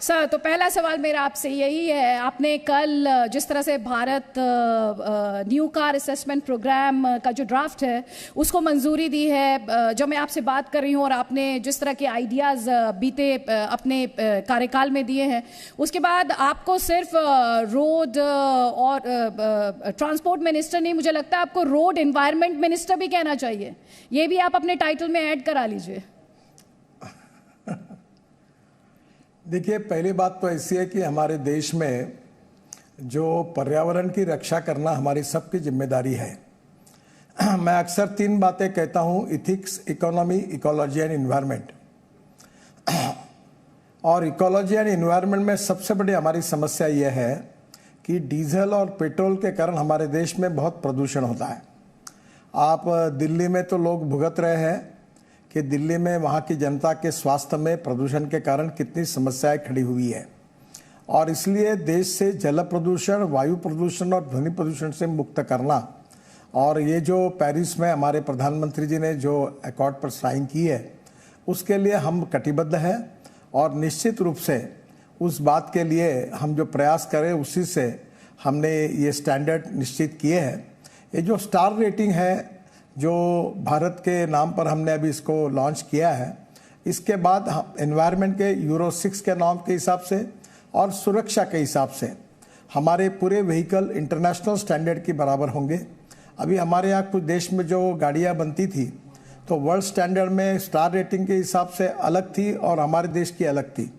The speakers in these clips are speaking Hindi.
सर, तो पहला सवाल मेरा आपसे यही है, आपने कल जिस तरह से Bharat new car assessment programme का जो ड्राफ्ट है उसको मंजूरी दी है, जो मैं आपसे बात कर रही हूँ, और आपने जिस तरह के आइडियाज़ बीते अपने कार्यकाल में दिए हैं, उसके बाद आपको सिर्फ रोड और ट्रांसपोर्ट मिनिस्टर नहीं, मुझे लगता है आपको रोड एनवायरनमेंट मिनिस्टर भी कहना चाहिए। ये भी आप अपने टाइटल में ऐड करा लीजिए। देखिए, पहली बात तो ऐसी है कि हमारे देश में जो पर्यावरण की रक्षा करना हमारी सबकी जिम्मेदारी है। मैं अक्सर 3 बातें कहता हूँ: ethics, economy, ecology and environment. और इकोलॉजी एंड इन्वायरमेंट में सबसे बड़ी हमारी समस्या यह है कि डीजल और पेट्रोल के कारण हमारे देश में बहुत प्रदूषण होता है। आप दिल्ली में तो लोग भुगत रहे हैं कि दिल्ली में वहाँ की जनता के स्वास्थ्य में प्रदूषण के कारण कितनी समस्याएं खड़ी हुई है, और इसलिए देश से जल प्रदूषण, वायु प्रदूषण और ध्वनि प्रदूषण से मुक्त करना, और ये जो पेरिस में हमारे प्रधानमंत्री जी ने जो अकॉर्ड पर साइन की है, उसके लिए हम कटिबद्ध हैं। और निश्चित रूप से उस बात के लिए हम जो प्रयास करें, उसी से हमने ये स्टैंडर्ड निश्चित किए हैं। ये जो स्टार रेटिंग है जो भारत के नाम पर हमने अभी इसको लॉन्च किया है, इसके बाद हम एनवायरनमेंट के यूरो 6 के नाम के हिसाब से और सुरक्षा के हिसाब से हमारे पूरे व्हीकल इंटरनेशनल स्टैंडर्ड के बराबर होंगे। अभी हमारे यहाँ कुछ देश में जो गाड़ियाँ बनती थी तो वर्ल्ड स्टैंडर्ड में स्टार रेटिंग के हिसाब से अलग थी और हमारे देश की अलग थी,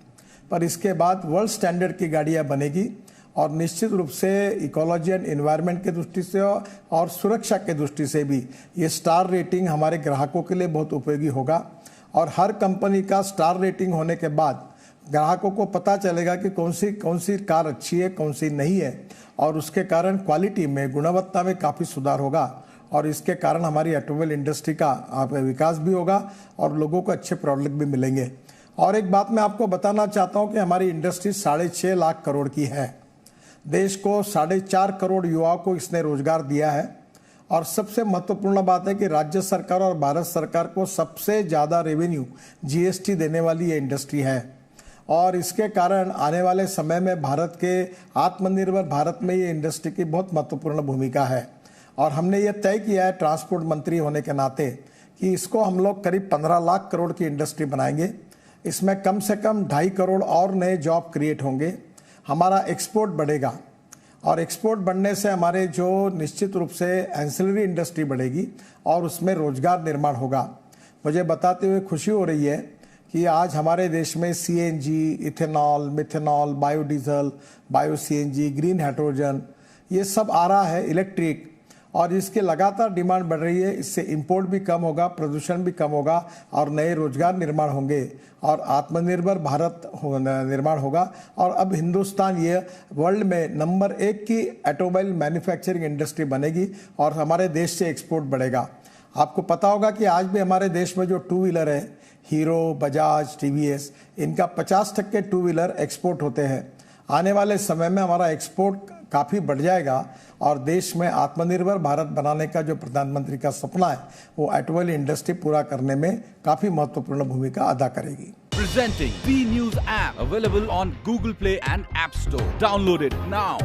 पर इसके बाद वर्ल्ड स्टैंडर्ड की गाड़ियाँ बनेगी, और निश्चित रूप से इकोलॉजी एंड एनवायरनमेंट के दृष्टि से और सुरक्षा के दृष्टि से भी ये स्टार रेटिंग हमारे ग्राहकों के लिए बहुत उपयोगी होगा। और हर कंपनी का स्टार रेटिंग होने के बाद ग्राहकों को पता चलेगा कि कौन सी कार अच्छी है, कौन सी नहीं है, और उसके कारण क्वालिटी में, गुणवत्ता में काफ़ी सुधार होगा, और इसके कारण हमारी ऑटोमोबाइल इंडस्ट्री का विकास भी होगा और लोगों को अच्छे प्रोडक्ट भी मिलेंगे। और एक बात मैं आपको बताना चाहता हूँ कि हमारी इंडस्ट्री 6.5 लाख करोड़ की है। देश को 4.5 करोड़ युवाओं को इसने रोजगार दिया है, और सबसे महत्वपूर्ण बात है कि राज्य सरकार और भारत सरकार को सबसे ज़्यादा रेवेन्यू जीएसटी देने वाली ये इंडस्ट्री है। और इसके कारण आने वाले समय में भारत के आत्मनिर्भर भारत में ये इंडस्ट्री की बहुत महत्वपूर्ण भूमिका है। और हमने ये तय किया है ट्रांसपोर्ट मंत्री होने के नाते कि इसको हम लोग करीब 15 लाख करोड़ की इंडस्ट्री बनाएंगे। इसमें कम से कम 2.5 करोड़ और नए जॉब क्रिएट होंगे। हमारा एक्सपोर्ट बढ़ेगा, और एक्सपोर्ट बढ़ने से हमारे जो निश्चित रूप से एंसिलरी इंडस्ट्री बढ़ेगी और उसमें रोजगार निर्माण होगा। मुझे बताते हुए खुशी हो रही है कि आज हमारे देश में CNG, ethanol, methanol, biodiesel, bio CNG, green hydrogen, ये सब आ रहा है, इलेक्ट्रिक, और इसकी लगातार डिमांड बढ़ रही है। इससे इंपोर्ट भी कम होगा, प्रदूषण भी कम होगा, और नए रोजगार निर्माण होंगे, और आत्मनिर्भर भारत निर्माण होगा। और अब हिंदुस्तान ये वर्ल्ड में नंबर 1 की ऑटोमोबाइल मैन्युफैक्चरिंग इंडस्ट्री बनेगी, और हमारे देश से एक्सपोर्ट बढ़ेगा। आपको पता होगा कि आज भी हमारे देश में जो 2 व्हीलर है, हीरो, बजाज, टीवीएस, इनका 50% 2 व्हीलर एक्सपोर्ट होते हैं। आने वाले समय में हमारा एक्सपोर्ट काफ़ी बढ़ जाएगा, और देश में आत्मनिर्भर भारत बनाने का जो प्रधानमंत्री का सपना है, वो ऑटोमोबाइल इंडस्ट्री पूरा करने में काफ़ी महत्वपूर्ण भूमिका अदा करेगी। Presenting B News app available on Google Play and App Store. Download it now.